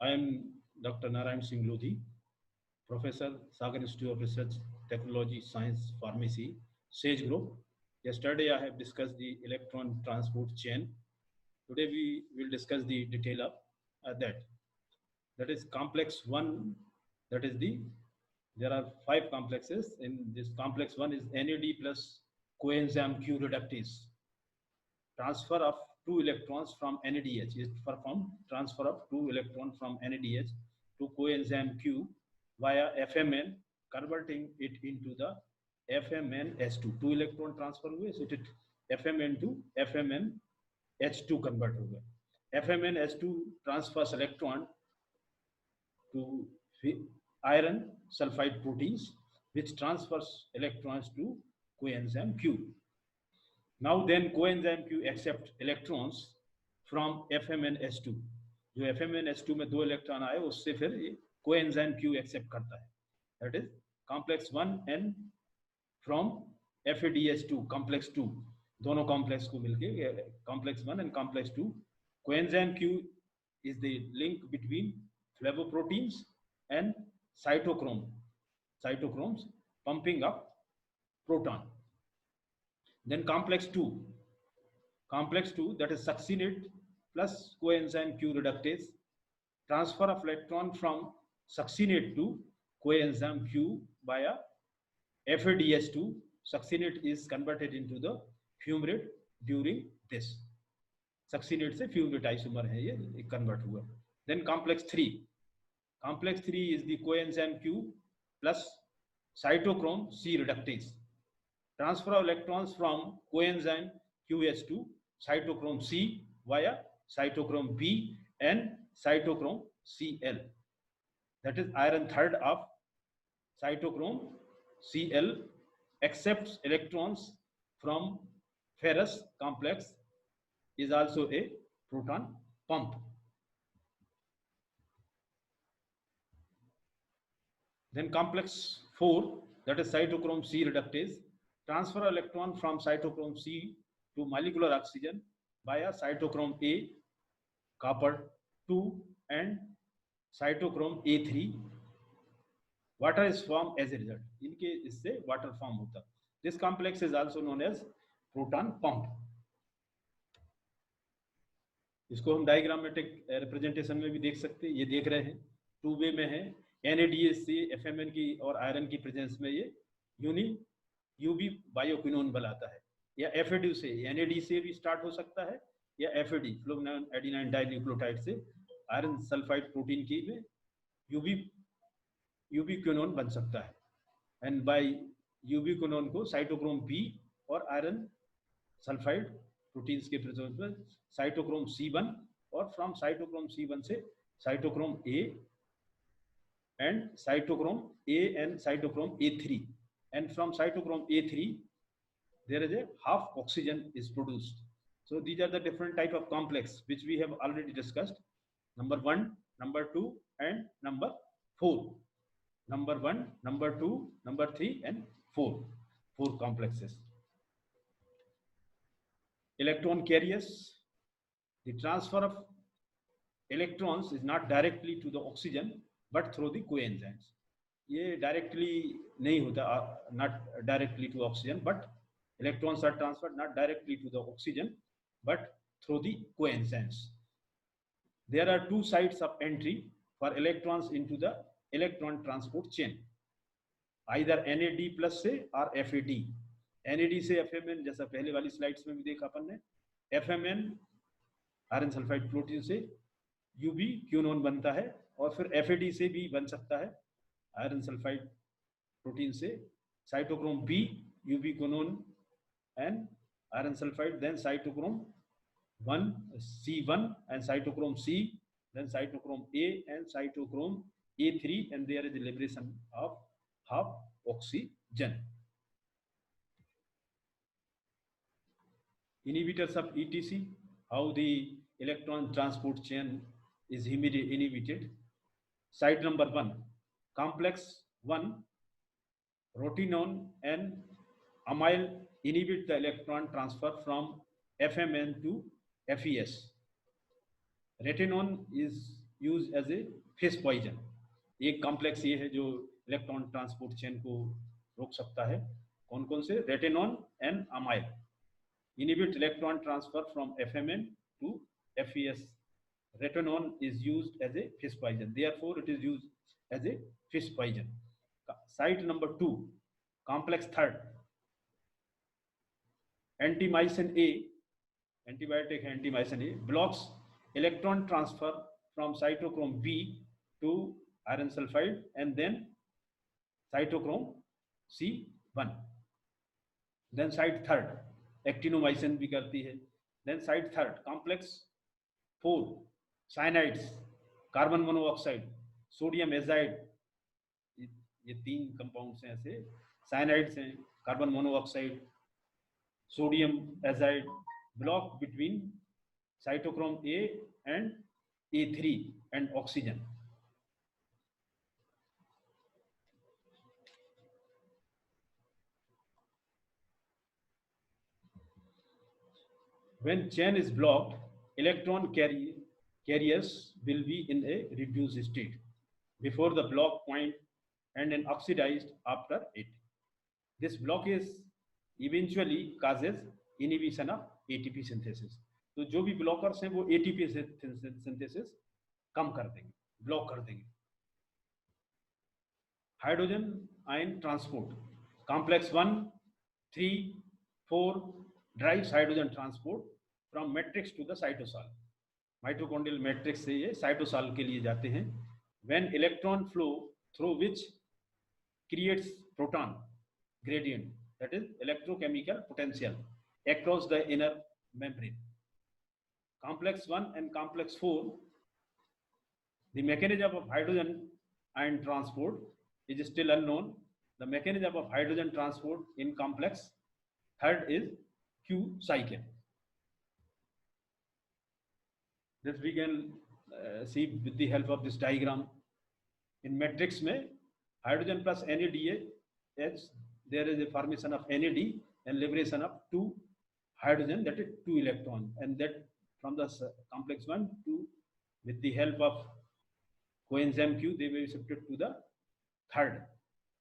I am Dr. Narayan Singh Lodhi, Professor, Sagar Institute of Research, Technology, Science, Pharmacy, SAGE Group. Yesterday I have discussed the electron transport chain. Today we will discuss the detail of that. That is complex one. That is there are 5 complexes. In this complex one is NAD plus coenzyme Q reductase. Transfer of 2 electrons from NADH is performed. Transfer of 2 electrons from NADH to coenzyme Q via FMN, converting it into the FMNS2. 2 electron transfer हुए, so it FMN to FMNH2 convert हो गए. FMNH2 transfers electron to iron sulfide proteins, which transfers electrons to coenzyme Q. Now then coenzyme Q accept electrons from FMNS2. जो FMNS2 में 2 electron आए उससे फिर coenzyme Q accept करता है. That is complex 1 and from FADH2 complex 2. दोनों complex को मिलके complex 1 and complex 2. Coenzyme Q is the link between flavoproteins and cytochromes pumping up proton. Then complex 2 that is succinate plus coenzyme Q reductase, transfer of electron from succinate to coenzyme Q via FADH2. Succinate is converted into the fumarate during this. Succinate से fumarate isomer है ये convert हुआ. Then complex 3 is the coenzyme Q plus cytochrome C reductase. Transfer of electrons from coenzyme QS to cytochrome C via cytochrome B and cytochrome Cl. That is iron third of cytochrome Cl accepts electrons from ferrous complex, is also a proton pump. Then complex 4, that is cytochrome C reductase, transfer electron from cytochrome C to molecular oxygen via cytochrome A, copper 2 and cytochrome A3. Water is formed as a result. इनके इससे water form होता. This complex is also known as proton pump. इसको हम diagrammatic representation में भी देख सकते हैं. ये देख रहे हैं 2 वे में है. NADH से FMN की और आयरन की प्रेजेंस में ये यूबी बायोक्विनोन बनाता है, या FAD से NAD से भी स्टार्ट हो सकता है, या FAD फ्लोविनाइन एडिनाइन डाइन्यूक्लियोटाइड से आयरन सल्फाइड प्रोटीन की में यूबीक्विनोन बन सकता है. एंड बाय यूबीक्विनोन को साइटोक्रोम बी और आयरन सल्फाइड प्रोटीन्स के प्रेजेंस में साइटोक्रोम C1 और फ्रॉम साइटोक्रोम C1 से cytochrome A and cytochrome A and cytochrome A3, and from cytochrome A3 there is a half oxygen is produced. So these are the different type of complex which we have already discussed. Number 1, number 2 and number 4. Number 1, number 2, number 3 and 4 complexes. Electron carriers, the transfer of electrons is not directly to the oxygen but through the coenzymes. ये directly नहीं होता, not directly to oxygen, but electrons are transferred not directly to the oxygen but through the coenzymes. There are 2 sites of entry for electrons into the electron transport chain, either NAD plus से और FAD. NAD से FMN, जैसा पहले वाली slides में भी देखा अपन ने, FMN आयरन सल्फाइड प्रोटीन से यूबीक्विनोन बनता है, और फिर FAD से भी बन सकता है आयरन सल्फाइड प्रोटीन से cytochrome B ubiquinone and iron sulphide, then cytochrome 1 C1 and cytochrome C, then cytochrome A and cytochrome A3, and there is the liberation of half oxygen. Inhibitors of ETC, how the electron transport chain is inhibited. Site number 1, complex 1, rotenone and amyl inhibit the electron transfer from FMN to FES. Retenone is use as a fish poison. एक complex ये है जो electron transport chain को रोक सकता है। कौन कौन से? Rotenone and amyl inhibit electron transfer from FMN to FES. Retinol is used as a fish poison. Therefore, it is used as a fish poison. Site number 2, complex third, antimycin A, antibiotic antimycin A, blocks electron transfer from cytochrome B to iron sulfide and then cytochrome C1. Then site third, actinomycin भी करती है। Then site third, complex 4, cyanides, carbon monoxide, sodium azide, ये 3 compounds हैं ऐसे। Cyanides हैं, carbon monoxide, sodium azide, block between cytochrome a and A3 and oxygen. When chain is blocked, electron carriers will be in a reduced state before the block point and then oxidized after it. This blockage eventually causes inhibition of ATP synthesis. तो जो भी blockers हैं वो ATP synthesis कम कर देंगे, block कर देंगे। Hydrogen ion transport, complex 1, 3, 4 drives hydrogen transport from matrix to the cytosol. Mitochondrial matrix से ये साइटोसॉल के लिए जाते हैं। When electron flow through which creates proton gradient, that is electrochemical potential across the inner membrane. Complex 1 and complex 4, the mechanism of hydrogen ion transport is still unknown. The mechanism of hydrogen transport in complex third is Q cycle. This we can see with the help of this diagram. In matrix में hydrogen plus NADH, there is a formation of NAD and liberation of 2 hydrogen, that is 2 electron, and that from the complex 1 to, with the help of coenzyme Q, they will be shifted to the third,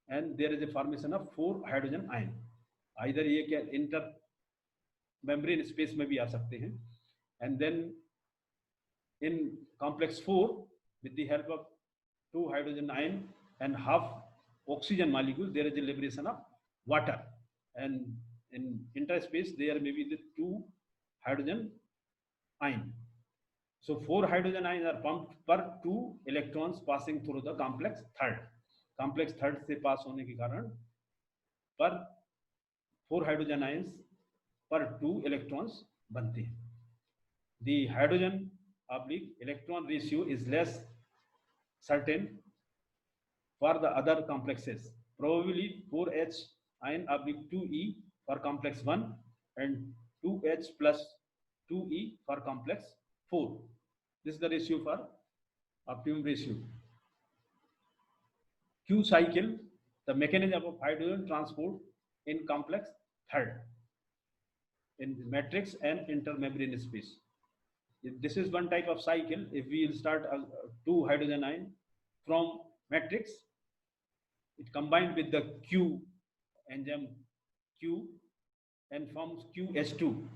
and there is a formation of 4 hydrogen ion. Either ये क्या inter membrane space में भी आ सकते हैं, and then in complex 4, with the help of 2 hydrogen ion and half oxygen molecule, there is a liberation of water, and in interspace there may be the 2 hydrogen ion. So 4 hydrogen ions are pumped per 2 electrons passing through the complex third. Complex third से पास होने के कारण पर 4 hydrogen ions per 2 electrons बनते हैं. The hydrogen oblique electron ratio is less certain for the other complexes. Probably 4H ion oblique 2E for complex 1 and 2H plus 2E for complex 4. This is the ratio for optimum ratio. Q cycle, the mechanism of hydrogen transport in complex third in matrix and intermembrane space. This is one type of cycle. If we will start 2 hydrogen ion from matrix, it combined with the Q enzyme Q and forms QH2,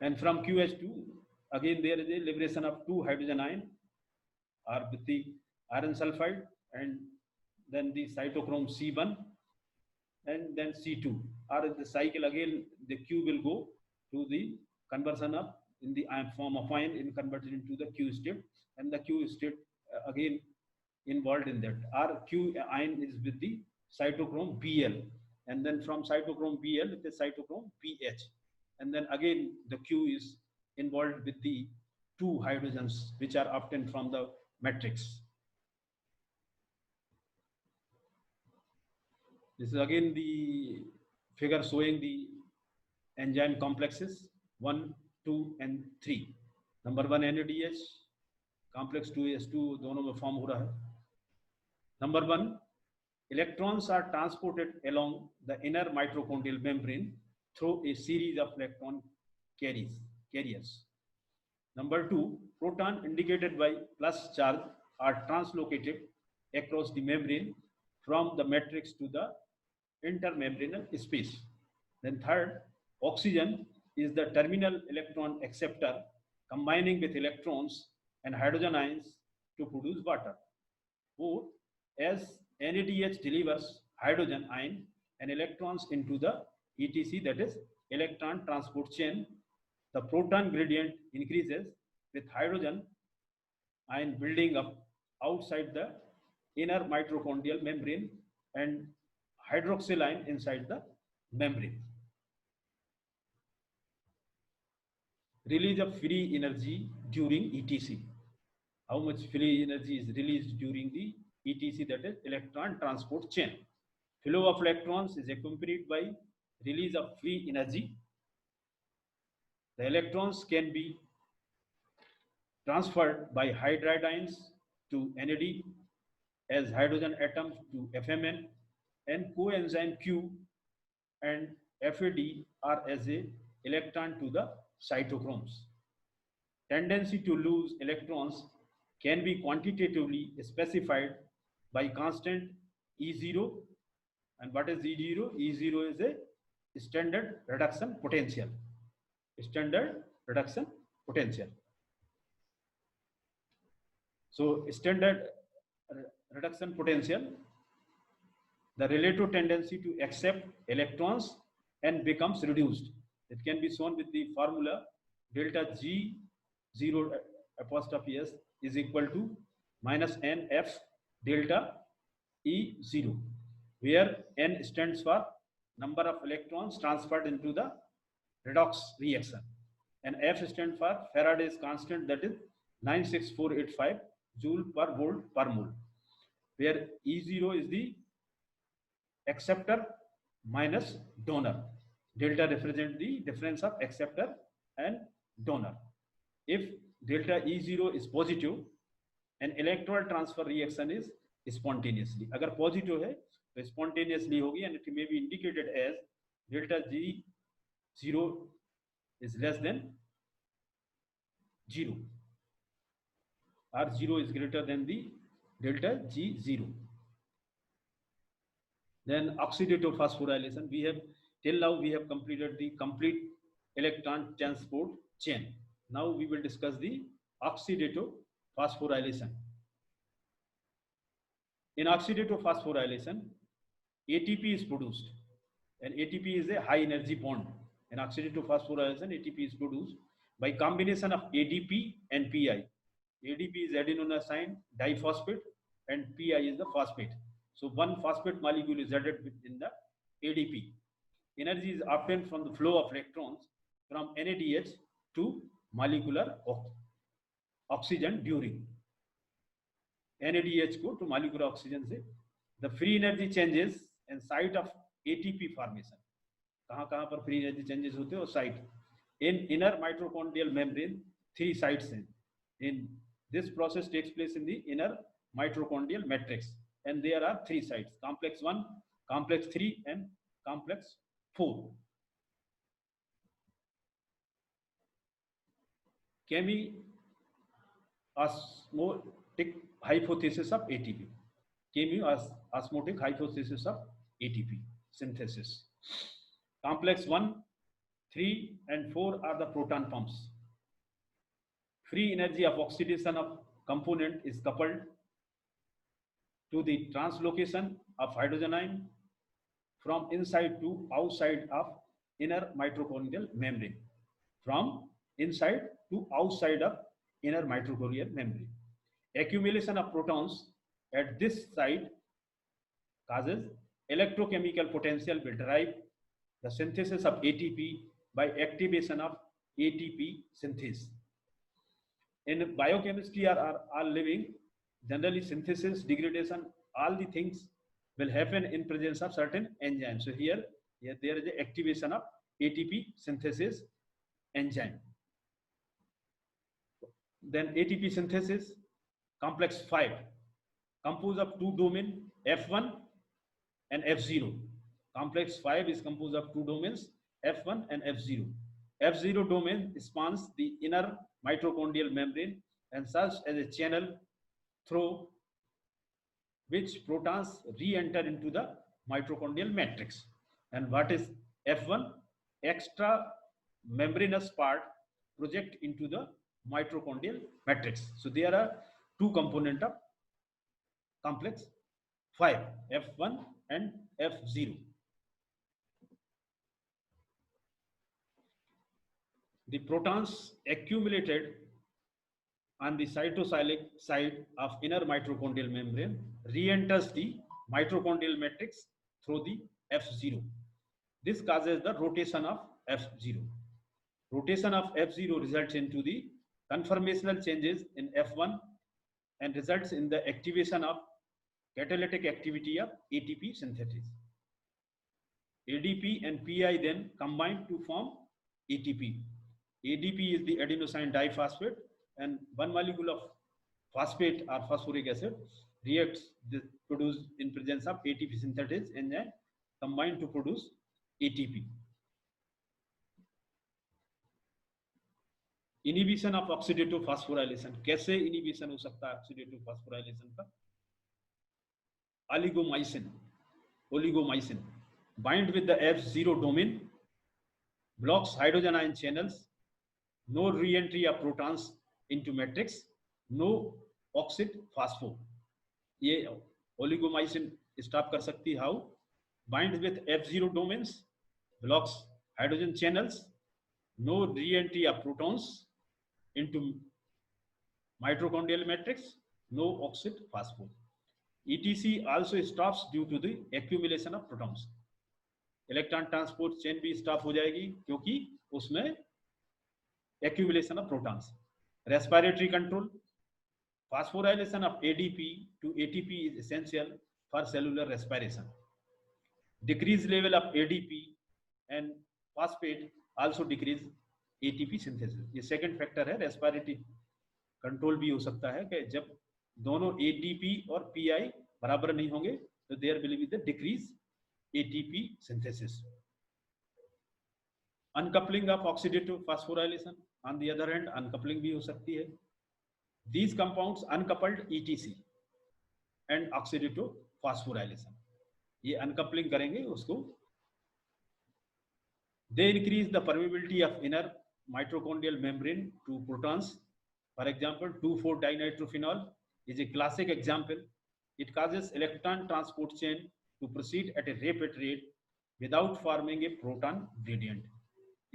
and from QH2 again there is a liberation of 2 hydrogen ion or with the iron sulfide, and then the cytochrome C1 and then C2, or the cycle again the Q will go to the conversion of in the form of ion in converted into the Q state, and the Q state again involved in that. Our Q ion is with the cytochrome Bl, and then from cytochrome Bl it is cytochrome Ph, and then again the Q is involved with the 2 hydrogens which are obtained from the matrix. This is again the figure showing the enzyme complexes 1, 2 and 3. Number 1 NADH, complex 2S2 दोनों में form हो रहा है. Number 1, electrons are transported along the inner mitochondrial membrane through a series of electron carriers. Number two, proton indicated by plus charge are translocated across the membrane from the matrix to the intermembranous space. Then third, oxygen is the terminal electron acceptor combining with electrons and hydrogen ions to produce water. Fourth, as NADH delivers hydrogen ion and electrons into the ETC, that is electron transport chain, the proton gradient increases with hydrogen ion building up outside the inner mitochondrial membrane and hydroxyl ion inside the membrane. Release of free energy during ETC. How much free energy is released during the ETC, that is electron transport chain. Flow of electrons is accompanied by release of free energy. The electrons can be transferred by hydride ions to NAD as hydrogen atoms to FMN, and coenzyme Q and FAD are as a electron to the cytochromes. Tendency to lose electrons can be quantitatively specified by constant E0. And what is E0? E0 is a standard reduction potential. Standard reduction potential. So standard reduction potential, the relative tendency to accept electrons and becomes reduced. It can be shown with the formula delta G0 apostrophe S is equal to minus NF delta E0, where N stands for number of electrons transferred into the redox reaction, and F stands for Faraday's constant, that is 96485 joule per volt per mole, where E0 is the acceptor minus donor. Delta represents the difference of acceptor and donor. If delta E0 is positive, an electron transfer reaction is spontaneously. अगर positive है तो spontaneously होगी, and it may be indicated as delta G0 is less than 0, or 0 is greater than the delta G0. Then oxidative phosphorylation. We have till now we have completed the complete electron transport chain. Now we will discuss the oxidative phosphorylation. In oxidative phosphorylation, ATP is produced, and ATP is a high energy bond. In oxidative phosphorylation, ATP is produced by combination of ADP and PI. ADP is adenosine diphosphate and PI is the phosphate. So one phosphate molecule is added in the ADP. Energy is obtained from the flow of electrons from NADH to molecular oxygen during NADH को to molecular oxygen से. The free energy changes in site of ATP formation. कहाँ पर free energy changes होते हैं? Site in inner mitochondrial membrane, 3 sites हैं. In this process takes place in the inner mitochondrial matrix, and there are 3 sites: complex 1, complex 3, and complex 4. Chemiosmotic hypothesis of ATP. Chemiosmotic hypothesis of ATP synthesis. Complex 1, 3, and 4 are the proton pumps. Free energy of oxidation of component is coupled to the translocation of hydrogen ion from inside to outside of inner mitochondrial membrane. From inside to outside of inner mitochondrial membrane. Accumulation of protons at this site causes electrochemical potential will drive the synthesis of ATP by activation of ATP synthase. In biochemistry are all living, generally synthesis, degradation, all the things will happen in presence of certain enzymes. So here there is the activation of ATP synthesis enzyme. Then ATP synthesis, complex 5, composed of 2 domains, F1 and F0. Complex 5 is composed of 2 domains, F1 and F0. F0 domain spans the inner mitochondrial membrane and serves as a channel through which protons re-enter into the mitochondrial matrix. And what is F1? Extra membranous part project into the mitochondrial matrix. So there are two components of complex 5, F1 and F0. The protons accumulated on the cytosolic side of inner mitochondrial membrane re-enters the mitochondrial matrix through the F0. This causes the rotation of F0. Rotation of F0 results into the conformational changes in F1 and results in the activation of catalytic activity of ATP synthesis. ADP and PI then combine to form ATP. ADP is the adenosine diphosphate, and one molecule of phosphate or phosphoric acid reacts produced in presence of ATP synthesis and then combine to produce ATP. Inhibition of oxidative phosphorylation, कैसे inhibition हो सकता है oxidative phosphorylation का? oligomycin bind with the F0 domain, blocks hydrogen ion channels, no re-entry of protons into matrix, no oxid phospho. ये oligomycin stop कर सकती है. How? Binds with F0 domains, blocks hydrogen channels, no re-entry of protons into mitochondrial matrix, no oxid phospho. ETC also stops due to the accumulation of protons. Electron transport chain भी stop हो जाएगी क्योंकि उसमें accumulation of protons. Respiratory control, phosphorylation of ADP to ATP is essential for cellular respiration. Decreased level of ADP and phosphate also decrease ATP synthesis. ये second factor है. Respiratory control भी हो सकता है कि जब दोनों ADP और PI बराबर नहीं होंगे तो there will be the decrease ATP synthesis. Uncoupling of oxidative phosphorylation, on the other hand, uncoupling भी हो सकती है. These compounds uncoupled ETC and oxidative phosphorylation. ये uncoupling करेंगे उसको. They increase the permeability of inner mitochondrial membrane to protons. For example, 2,4-dinitrophenol is a classic example. It causes electron transport chain to proceed at a rapid rate without forming a proton gradient.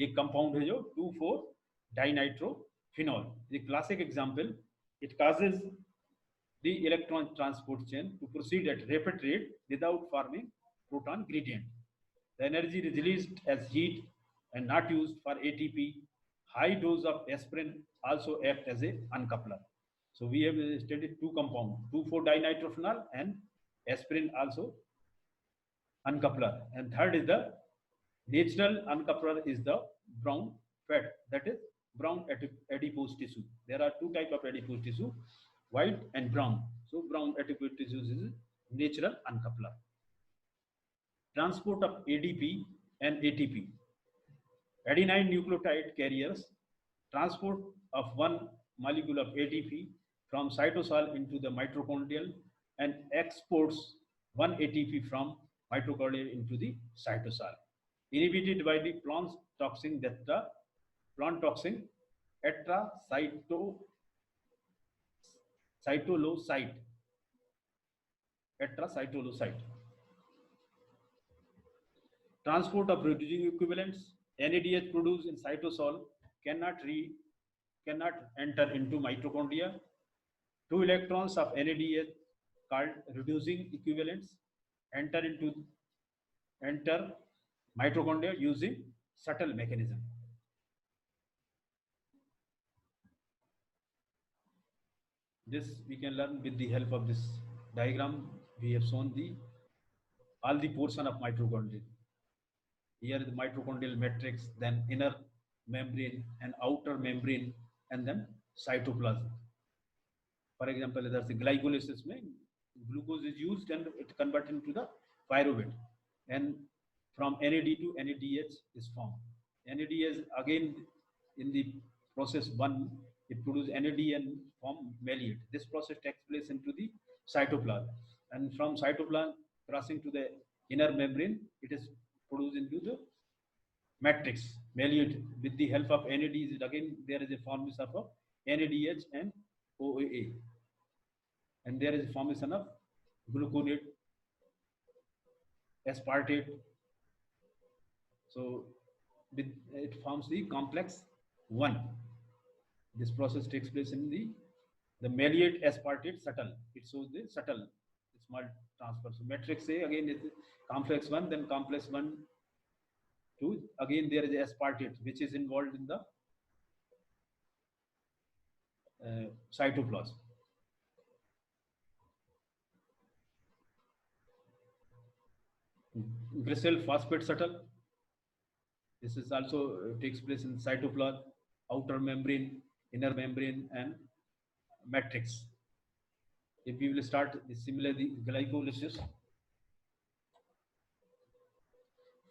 एक compound है जो 2,4-dinitrophenol. The classic example. It causes the electron transport chain to proceed at rapid rate without forming proton gradient. The energy is released as heat and not used for ATP. High dose of aspirin also act as a uncoupler. So we have studied two compounds, 2,4-dinitrophenol and aspirin also uncoupler. And third is the natural uncoupler is the brown fat, that is brown adipose tissue. There are two types of adipose tissue, white and brown. So brown adipose tissue is natural uncoupler. Transport of ADP and ATP. Adenine nucleotide carriers transport of one molecule of ATP from cytosol into the mitochondrial and exports one ATP from mitochondria into the cytosol. Inhibited by the plant toxin atracytoloside. Transport of reducing equivalents. NADH produced in cytosol cannot enter into mitochondria. 2 electrons of NADH called reducing equivalents enter mitochondria using subtle mechanism. This we can learn with the help of this diagram. We have shown all the portion of mitochondria. Here is the mitochondrial matrix, then inner membrane and outer membrane, and then cytoplasm. For example, there's a glycolysis. Glucose is used and it converted into the pyruvate, and from NAD to NADH is formed. NADH again in the process 1, it produces NAD and form malate. This process takes place into the cytoplasm, and from cytoplasm crossing to the inner membrane, it is produced into the matrix malate. With the help of NADs, again there is a formation of NADH and OAA, and there is a formation of gluconate, aspartate. So it forms the complex 1. This process takes place in the malate aspartate subtle. It shows the subtle small transfer. So matrix A again is complex 1, then complex 1 2. Again there is aspartate which is involved in the cytoplasm. Glycerol phosphate subtle. This is also takes place in cytoplasm, outer membrane, inner membrane, and matrix. If we will start similarly glycolysis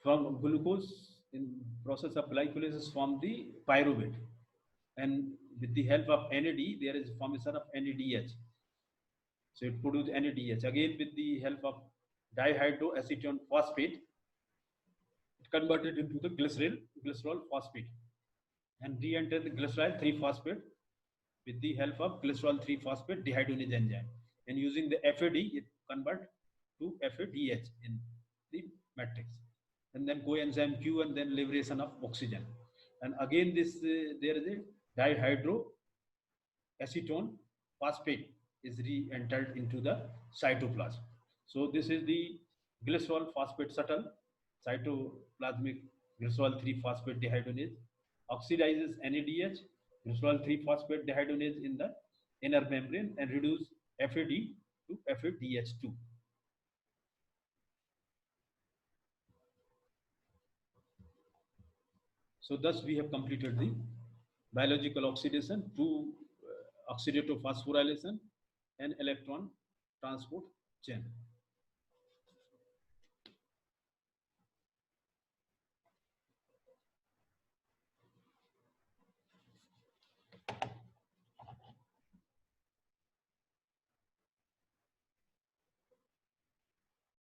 from glucose, in process of glycolysis from the pyruvate, and with the help of NAD there is formation of NADH. So it produces NADH again with the help of dihydroacetone phosphate. It converted into the glycerol phosphate and re-enter the glycerol 3-phosphate with the help of glycerol 3-phosphate dehydrogenase enzyme, and using the FAD it convert to FADH in the matrix, and then coenzyme Q, and then liberation of oxygen, and again this there is a dihydroacetone phosphate is re-entered into the cytoplasm. So this is the glycerol phosphate subtle cytoplasmic glycerol 3-phosphate dehydrogenase oxidizes NADH, glycerol 3-phosphate dehydrogenase in the inner membrane, and reduce FAD to FADH2. So thus we have completed the biological oxidation through oxidative phosphorylation and electron transport chain.